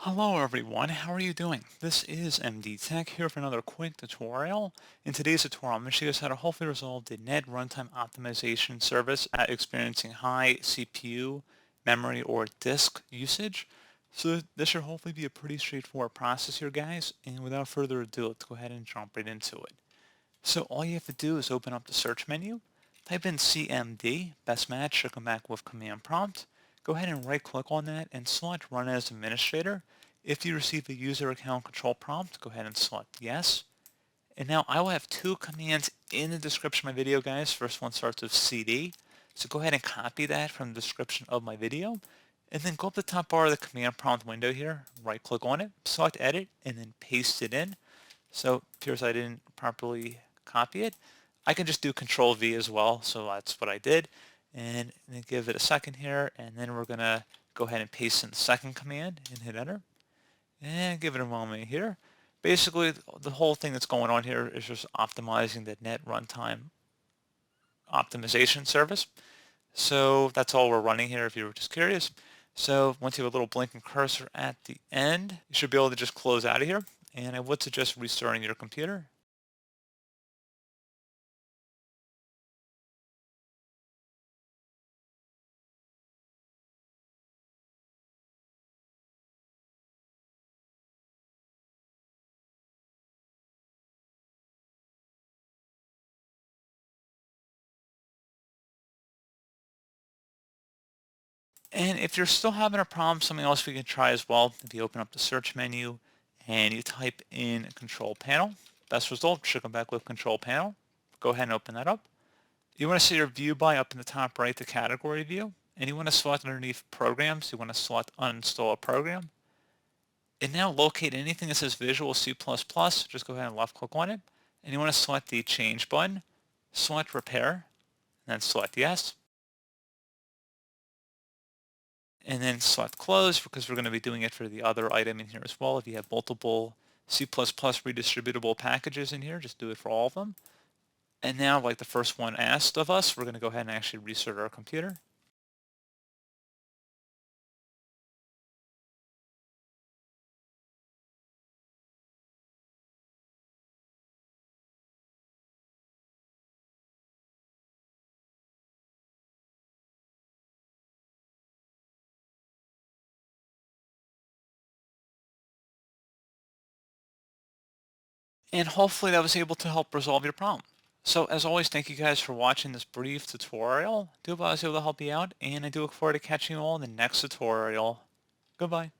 Hello everyone, how are you doing? This is MD Tech here for another quick tutorial. In today's tutorial, I'm going to show you guys how to hopefully resolve the NET Runtime Optimization Service at experiencing high CPU, memory, or disk usage. So this should hopefully be a pretty straightforward process here, guys. And without further ado, let's go ahead and jump right into it. So all you have to do is open up the search menu, type in CMD, best match, should come back with command prompt. Go ahead and right click on that and select run as administrator. If you receive a user account control prompt, go ahead and select yes. And now I will have two commands in the description of my video, guys. First one starts with CD. So go ahead and copy that from the description of my video. And then go up the top bar of the command prompt window here, right click on it, select edit, and then paste it in. So it appears I didn't properly copy it. I can just do Control V as well, so that's what I did. And then give it a second here, and then we're gonna go ahead and paste in the second command and hit enter. And give it a moment here. Basically, the whole thing that's going on here is just optimizing the NET Runtime Optimization Service. So that's all we're running here if you were just curious. So once you have a little blinking cursor at the end, you should be able to just close out of here. And I would suggest restarting your computer. And if you're still having a problem, something else we can try as well, if you open up the search menu and you type in control panel, best result should come back with control panel. Go ahead and open that up. You want to see your view by up in the top right, the category view, and you want to select underneath programs, you want to select uninstall a program. And now locate anything that says Visual C++, just go ahead and left click on it. And you want to select the change button, select repair, and then select yes. And then select close because we're going to be doing it for the other item in here as well. If you have multiple C++ redistributable packages in here, just do it for all of them. And now, like the first one asked of us, we're going to go ahead and actually restart our computer. And hopefully that was able to help resolve your problem. So as always, thank you guys for watching this brief tutorial. I do hope I was able to help you out, and I do look forward to catching you all in the next tutorial. Goodbye.